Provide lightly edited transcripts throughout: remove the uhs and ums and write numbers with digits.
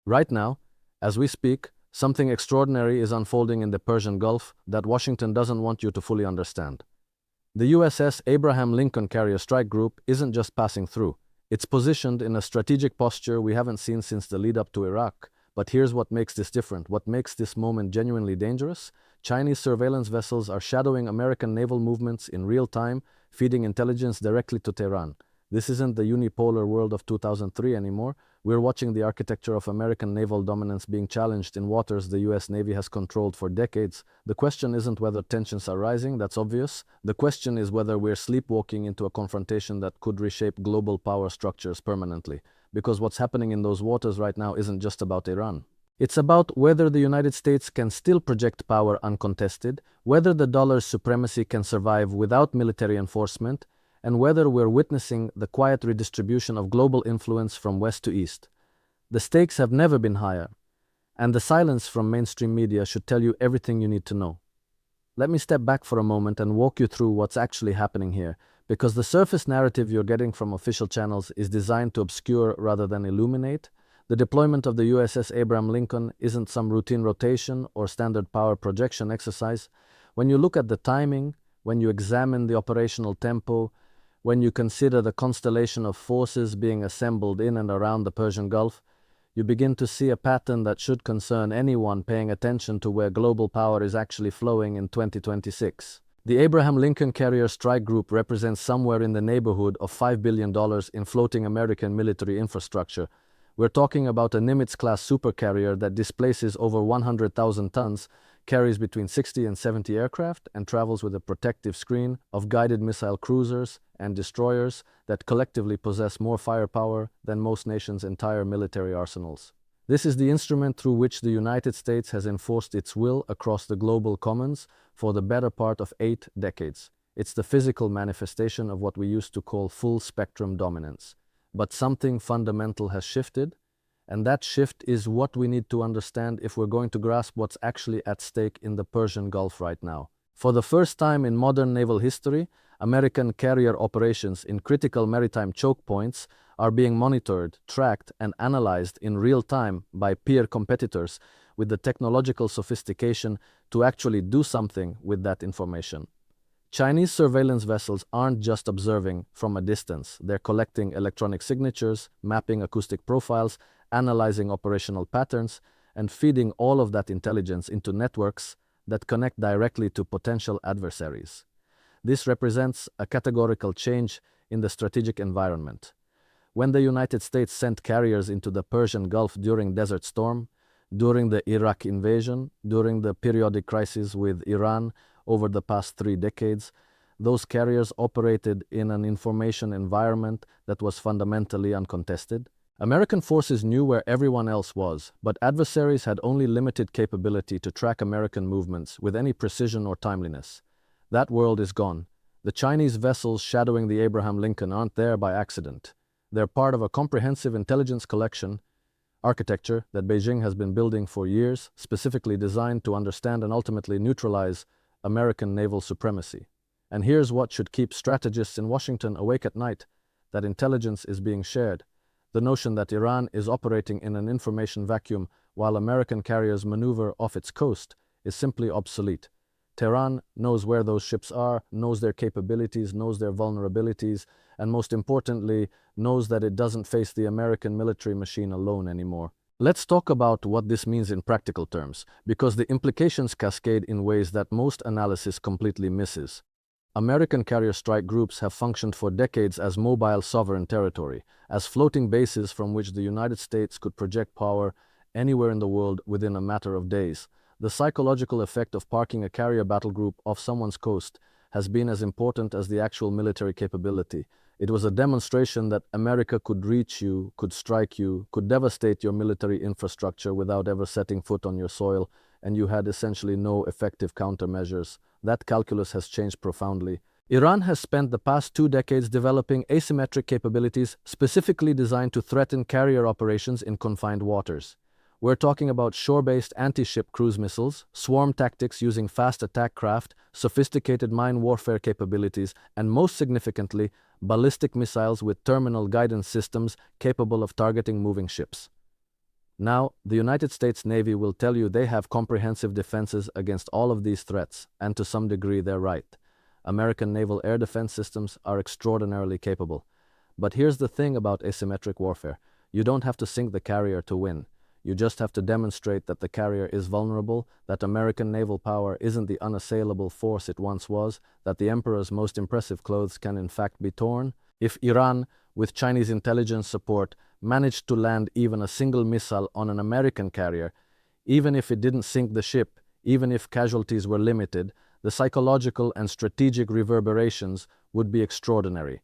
Right now, as we speak, something extraordinary is unfolding in the Persian Gulf that Washington doesn't want you to fully understand. The USS Abraham Lincoln carrier strike group isn't just passing through. It's positioned in a strategic posture we haven't seen since the lead-up to Iraq. But here's what makes this different. What makes this moment genuinely dangerous? Chinese surveillance vessels are shadowing American naval movements in real time, feeding intelligence directly to Tehran. This isn't the unipolar world of 2003 anymore. We're watching the architecture of American naval dominance being challenged in waters the US Navy has controlled for decades. The question isn't whether tensions are rising, that's obvious. The question is whether we're sleepwalking into a confrontation that could reshape global power structures permanently. Because what's happening in those waters right now isn't just about Iran. It's about whether the United States can still project power uncontested, whether the dollar's supremacy can survive without military enforcement, and whether we're witnessing the quiet redistribution of global influence from west to east. The stakes have never been higher, and the silence from mainstream media should tell you everything you need to know. Let me step back for a moment and walk you through what's actually happening here, because the surface narrative you're getting from official channels is designed to obscure rather than illuminate. The deployment of the USS Abraham Lincoln isn't some routine rotation or standard power projection exercise. When you look at the timing, when you examine the operational tempo, when you consider the constellation of forces being assembled in and around the Persian Gulf, you begin to see a pattern that should concern anyone paying attention to where global power is actually flowing in 2026. The Abraham Lincoln Carrier Strike Group represents somewhere in the neighborhood of $5 billion in floating American military infrastructure. We're talking about a Nimitz-class supercarrier that displaces over 100,000 tons, carries between 60 and 70 aircraft, and travels with a protective screen of guided missile cruisers and destroyers that collectively possess more firepower than most nations' entire military arsenals. This is the instrument through which the United States has enforced its will across the global commons for the better part of 8 decades. It's the physical manifestation of what we used to call full-spectrum dominance. But something fundamental has shifted, and that shift is what we need to understand if we're going to grasp what's actually at stake in the Persian Gulf right now. For the first time in modern naval history, American carrier operations in critical maritime choke points are being monitored, tracked, and analyzed in real time by peer competitors with the technological sophistication to actually do something with that information. Chinese surveillance vessels aren't just observing from a distance. They're collecting electronic signatures, mapping acoustic profiles, analyzing operational patterns, and feeding all of that intelligence into networks that connect directly to potential adversaries. This represents a categorical change in the strategic environment. When the United States sent carriers into the Persian Gulf during Desert Storm, during the Iraq invasion, during the periodic crisis with Iran over the past 3 decades, those carriers operated in an information environment that was fundamentally uncontested. American forces knew where everyone else was, but adversaries had only limited capability to track American movements with any precision or timeliness. That world is gone. The Chinese vessels shadowing the Abraham Lincoln aren't there by accident. They're part of a comprehensive intelligence collection architecture that Beijing has been building for years, specifically designed to understand and ultimately neutralize American naval supremacy. And here's what should keep strategists in Washington awake at night: that intelligence is being shared. The notion that Iran is operating in an information vacuum while American carriers maneuver off its coast is simply obsolete. Tehran knows where those ships are, knows their capabilities, knows their vulnerabilities, and most importantly, knows that it doesn't face the American military machine alone anymore. Let's talk about what this means in practical terms, because the implications cascade in ways that most analysis completely misses. American carrier strike groups have functioned for decades as mobile sovereign territory, as floating bases from which the United States could project power anywhere in the world within a matter of days. The psychological effect of parking a carrier battle group off someone's coast has been as important as the actual military capability. It was a demonstration that America could reach you, could strike you, could devastate your military infrastructure without ever setting foot on your soil, and you had essentially no effective countermeasures. That calculus has changed profoundly. Iran has spent the past 2 decades developing asymmetric capabilities specifically designed to threaten carrier operations in confined waters. We're talking about shore-based anti-ship cruise missiles, swarm tactics using fast attack craft, sophisticated mine warfare capabilities, and most significantly, ballistic missiles with terminal guidance systems capable of targeting moving ships. Now, the United States Navy will tell you they have comprehensive defenses against all of these threats, and to some degree they're right. American naval air defense systems are extraordinarily capable. But here's the thing about asymmetric warfare. You don't have to sink the carrier to win. You just have to demonstrate that the carrier is vulnerable, that American naval power isn't the unassailable force it once was, that the emperor's most impressive clothes can in fact be torn. If Iran, with Chinese intelligence support, managed to land even a single missile on an American carrier, even if it didn't sink the ship, even if casualties were limited, the psychological and strategic reverberations would be extraordinary.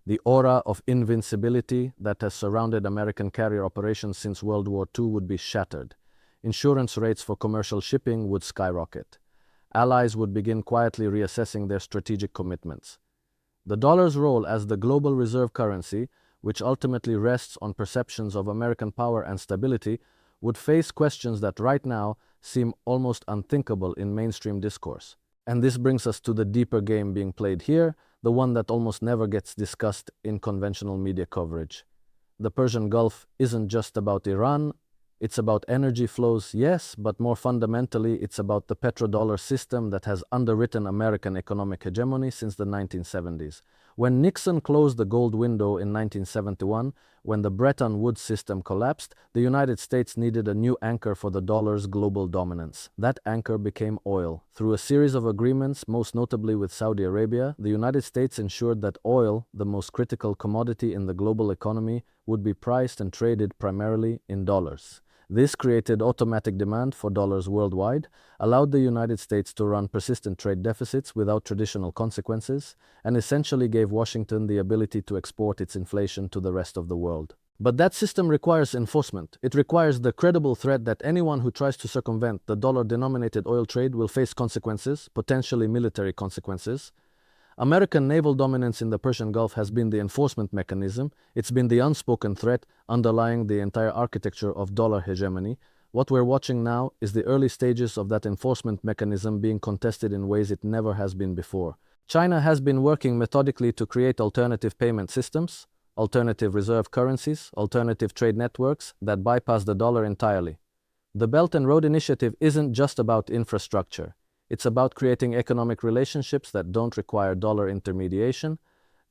The aura of invincibility that has surrounded American carrier operations since World War II would be shattered. Insurance rates for commercial shipping would skyrocket. Allies would begin quietly reassessing their strategic commitments. The dollar's role as the global reserve currency, which ultimately rests on perceptions of American power and stability, would face questions that right now seem almost unthinkable in mainstream discourse. And this brings us to the deeper game being played here, the one that almost never gets discussed in conventional media coverage. The Persian Gulf isn't just about Iran. It's about energy flows, yes, but more fundamentally, it's about the petrodollar system that has underwritten American economic hegemony since the 1970s. When Nixon closed the gold window in 1971, when the Bretton Woods system collapsed, the United States needed a new anchor for the dollar's global dominance. That anchor became oil. Through a series of agreements, most notably with Saudi Arabia, the United States ensured that oil, the most critical commodity in the global economy, would be priced and traded primarily in dollars. This created automatic demand for dollars worldwide, allowed the United States to run persistent trade deficits without traditional consequences, and essentially gave Washington the ability to export its inflation to the rest of the world. But that system requires enforcement. It requires the credible threat that anyone who tries to circumvent the dollar-denominated oil trade will face consequences, potentially military consequences. American naval dominance in the Persian Gulf has been the enforcement mechanism. It's been the unspoken threat underlying the entire architecture of dollar hegemony. What we're watching now is the early stages of that enforcement mechanism being contested in ways it never has been before. China has been working methodically to create alternative payment systems, alternative reserve currencies, alternative trade networks that bypass the dollar entirely. The Belt and Road Initiative isn't just about infrastructure. It's about creating economic relationships that don't require dollar intermediation,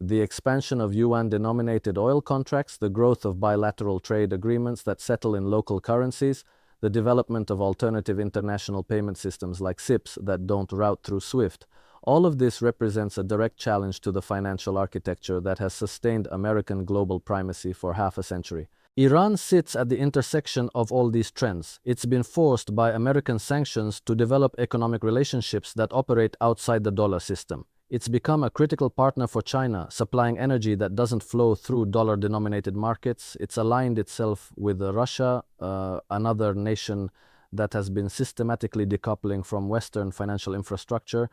the expansion of yuan-denominated oil contracts, the growth of bilateral trade agreements that settle in local currencies, the development of alternative international payment systems like SIPs that don't route through SWIFT. All of this represents a direct challenge to the financial architecture that has sustained American global primacy for half a century. Iran sits at the intersection of all these trends. It's been forced by American sanctions to develop economic relationships that operate outside the dollar system. It's become a critical partner for China, supplying energy that doesn't flow through dollar-denominated markets. It's aligned itself with Russia, another nation that has been systematically decoupling from Western financial infrastructure,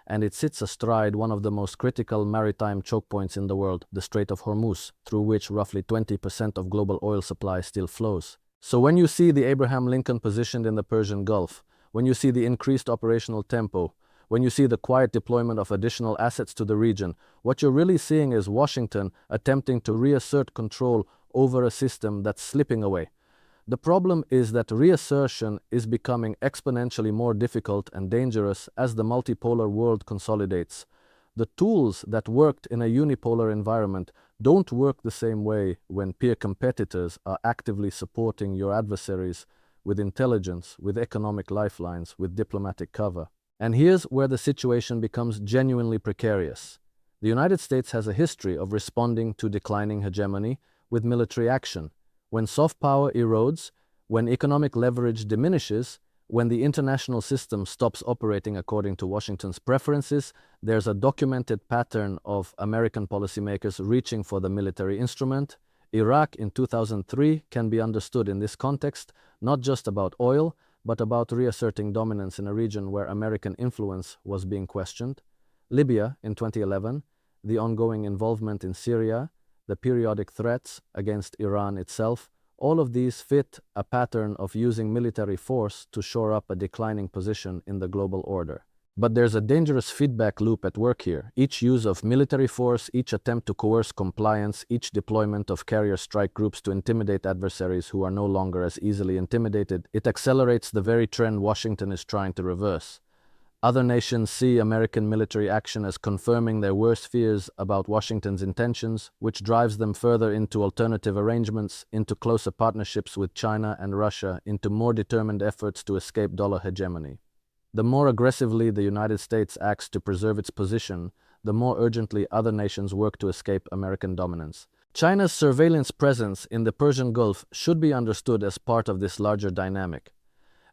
and it sits astride one of the most critical maritime choke points in the world, the Strait of Hormuz, through which roughly 20% of global oil supply still flows. So when you see the Abraham Lincoln positioned in the Persian Gulf, when you see the increased operational tempo, when you see the quiet deployment of additional assets to the region, what you're really seeing is Washington attempting to reassert control over a system that's slipping away. The problem is that reassertion is becoming exponentially more difficult and dangerous as the multipolar world consolidates. The tools that worked in a unipolar environment don't work the same way when peer competitors are actively supporting your adversaries with intelligence, with economic lifelines, with diplomatic cover. And here's where the situation becomes genuinely precarious. The United States has a history of responding to declining hegemony with military action. When soft power erodes, when economic leverage diminishes, when the international system stops operating according to Washington's preferences, there's a documented pattern of American policymakers reaching for the military instrument. Iraq in 2003 can be understood in this context, not just about oil, but about reasserting dominance in a region where American influence was being questioned. Libya in 2011, the ongoing involvement in Syria, the periodic threats against Iran itself, all of these fit a pattern of using military force to shore up a declining position in the global order. But there's a dangerous feedback loop at work here. Each use of military force, each attempt to coerce compliance, each deployment of carrier strike groups to intimidate adversaries who are no longer as easily intimidated, it accelerates the very trend Washington is trying to reverse. Other nations see American military action as confirming their worst fears about Washington's intentions, which drives them further into alternative arrangements, into closer partnerships with China and Russia, into more determined efforts to escape dollar hegemony. The more aggressively the United States acts to preserve its position, the more urgently other nations work to escape American dominance. China's surveillance presence in the Persian Gulf should be understood as part of this larger dynamic.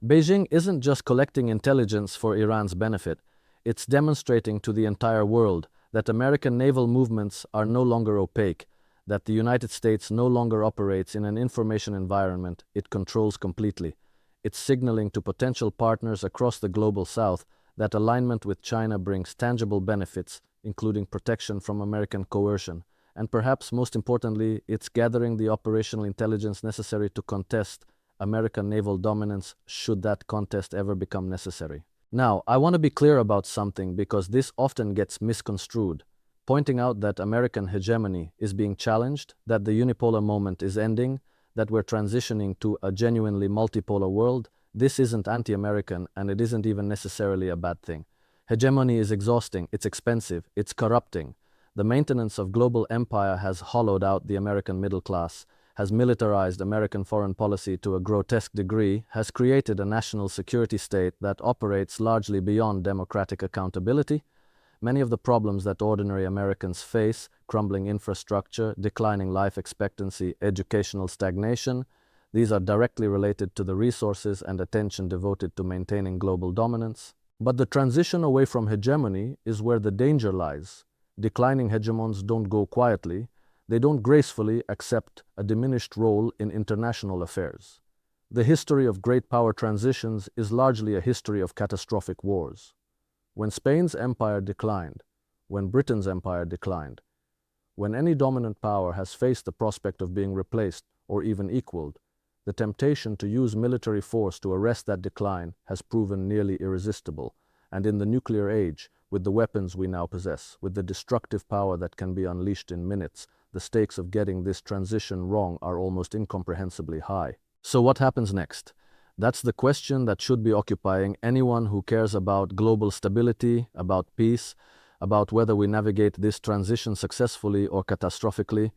Beijing isn't just collecting intelligence for Iran's benefit, it's demonstrating to the entire world that American naval movements are no longer opaque, that the United States no longer operates in an information environment it controls completely. It's signaling to potential partners across the global south that alignment with China brings tangible benefits, including protection from American coercion. And perhaps most importantly, it's gathering the operational intelligence necessary to contest American naval dominance should that contest ever become necessary. Now, I want to be clear about something because this often gets misconstrued, pointing out that American hegemony is being challenged, that the unipolar moment is ending, that we're transitioning to a genuinely multipolar world. This isn't anti-American, and it isn't even necessarily a bad thing. Hegemony is exhausting, it's expensive, it's corrupting. The maintenance of global empire has hollowed out the American middle class, has militarized American foreign policy to a grotesque degree, has created a national security state that operates largely beyond democratic accountability. Many of the problems that ordinary Americans face, crumbling infrastructure, declining life expectancy, educational stagnation, these are directly related to the resources and attention devoted to maintaining global dominance. But the transition away from hegemony is where the danger lies. Declining hegemons don't go quietly. They don't gracefully accept a diminished role in international affairs. The history of great power transitions is largely a history of catastrophic wars. When Spain's empire declined, when Britain's empire declined, when any dominant power has faced the prospect of being replaced or even equaled, the temptation to use military force to arrest that decline has proven nearly irresistible. And in the nuclear age, with the weapons we now possess, with the destructive power that can be unleashed in minutes, the stakes of getting this transition wrong are almost incomprehensibly high. So what happens next? That's the question that should be occupying anyone who cares about global stability, about peace, about whether we navigate this transition successfully or catastrophically.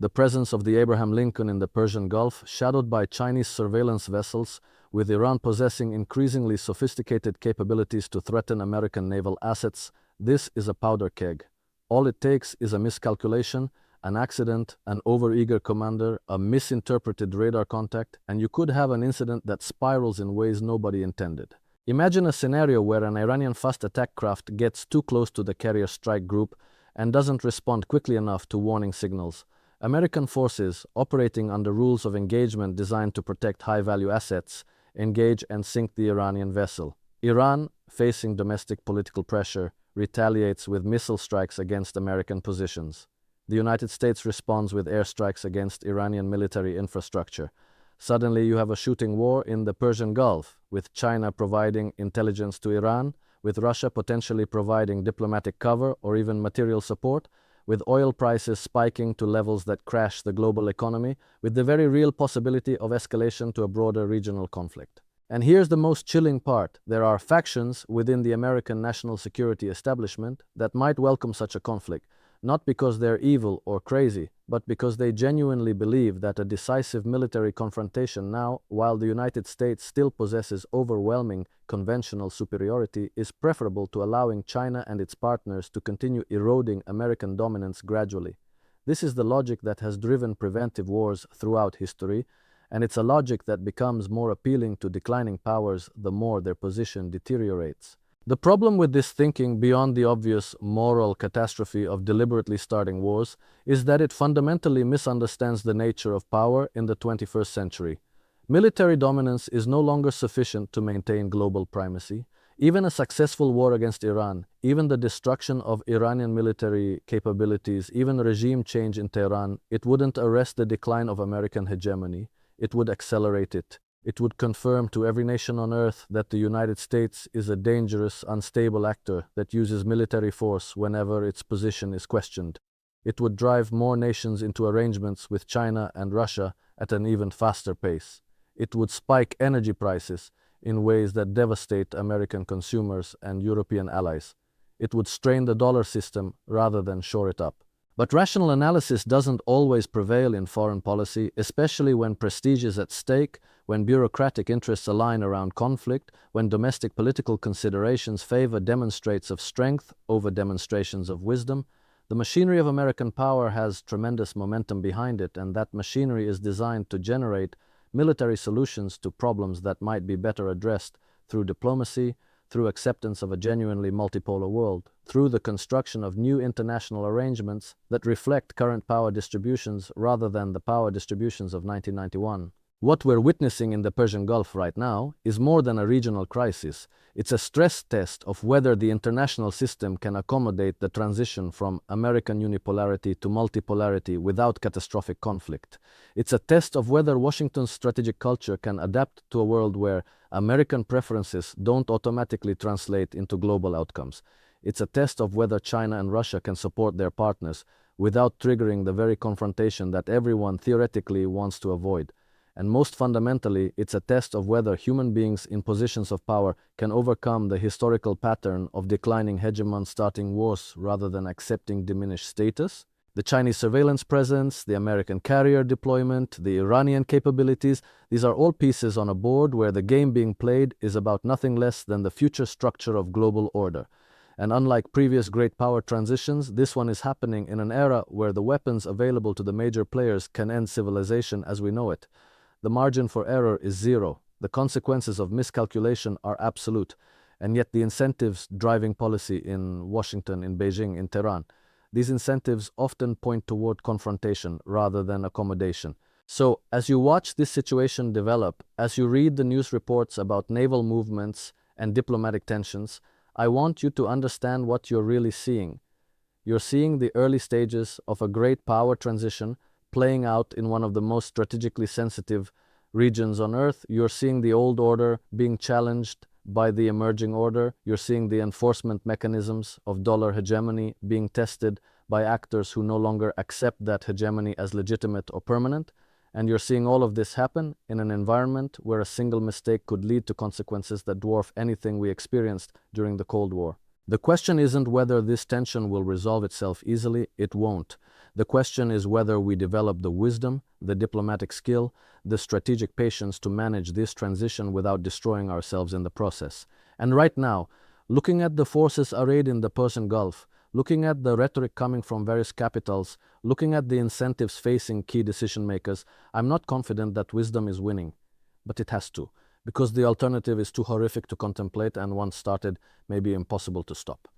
The presence of the Abraham Lincoln in the Persian Gulf, shadowed by Chinese surveillance vessels, with Iran possessing increasingly sophisticated capabilities to threaten American naval assets, this is a powder keg. All it takes is a miscalculation, an accident, an overeager commander, a misinterpreted radar contact, and you could have an incident that spirals in ways nobody intended. Imagine a scenario where an Iranian fast attack craft gets too close to the carrier strike group and doesn't respond quickly enough to warning signals. American forces, operating under rules of engagement designed to protect high-value assets, engage and sink the Iranian vessel. Iran, facing domestic political pressure, retaliates with missile strikes against American positions. The United States responds with airstrikes against Iranian military infrastructure. Suddenly you have a shooting war in the Persian Gulf, with China providing intelligence to Iran, with Russia potentially providing diplomatic cover or even material support, with oil prices spiking to levels that crash the global economy, with the very real possibility of escalation to a broader regional conflict. And here's the most chilling part. There are factions within the American national security establishment that might welcome such a conflict, not because they're evil or crazy, but because they genuinely believe that a decisive military confrontation now, while the United States still possesses overwhelming conventional superiority, is preferable to allowing China and its partners to continue eroding American dominance gradually. This is the logic that has driven preventive wars throughout history, and it's a logic that becomes more appealing to declining powers the more their position deteriorates. The problem with this thinking beyond the obvious moral catastrophe of deliberately starting wars is that it fundamentally misunderstands the nature of power in the 21st century. Military dominance is no longer sufficient to maintain global primacy. Even a successful war against Iran, even the destruction of Iranian military capabilities, even regime change in Tehran, it wouldn't arrest the decline of American hegemony. It would accelerate it. It would confirm to every nation on earth that the United States is a dangerous, unstable actor that uses military force whenever its position is questioned. It would drive more nations into arrangements with China and Russia at an even faster pace. It would spike energy prices in ways that devastate American consumers and European allies. It would strain the dollar system rather than shore it up. But rational analysis doesn't always prevail in foreign policy, especially when prestige is at stake, when bureaucratic interests align around conflict, when domestic political considerations favor demonstrations of strength over demonstrations of wisdom. The machinery of American power has tremendous momentum behind it, and that machinery is designed to generate military solutions to problems that might be better addressed through diplomacy, through acceptance of a genuinely multipolar world, through the construction of new international arrangements that reflect current power distributions rather than the power distributions of 1991. What we're witnessing in the Persian Gulf right now is more than a regional crisis. It's a stress test of whether the international system can accommodate the transition from American unipolarity to multipolarity without catastrophic conflict. It's a test of whether Washington's strategic culture can adapt to a world where American preferences don't automatically translate into global outcomes. It's a test of whether China and Russia can support their partners without triggering the very confrontation that everyone theoretically wants to avoid. And most fundamentally, it's a test of whether human beings in positions of power can overcome the historical pattern of declining hegemons starting wars rather than accepting diminished status. The Chinese surveillance presence, the American carrier deployment, the Iranian capabilities, these are all pieces on a board where the game being played is about nothing less than the future structure of global order. And unlike previous great power transitions, this one is happening in an era where the weapons available to the major players can end civilization as we know it. The margin for error is zero. The consequences of miscalculation are absolute. And yet the incentives driving policy in Washington, in Beijing, in Tehran, these incentives often point toward confrontation rather than accommodation. So, as you watch this situation develop, as you read the news reports about naval movements and diplomatic tensions, I want you to understand what you're really seeing. You're seeing the early stages of a great power transition playing out in one of the most strategically sensitive regions on Earth. You're seeing the old order being challenged by the emerging order. You're seeing the enforcement mechanisms of dollar hegemony being tested by actors who no longer accept that hegemony as legitimate or permanent. And you're seeing all of this happen in an environment where a single mistake could lead to consequences that dwarf anything we experienced during the Cold War. The question isn't whether this tension will resolve itself easily. It won't. The question is whether we develop the wisdom, the diplomatic skill, the strategic patience to manage this transition without destroying ourselves in the process. And right now, looking at the forces arrayed in the Persian Gulf, looking at the rhetoric coming from various capitals, looking at the incentives facing key decision makers, I'm not confident that wisdom is winning. But it has to, because the alternative is too horrific to contemplate and once started, may be impossible to stop.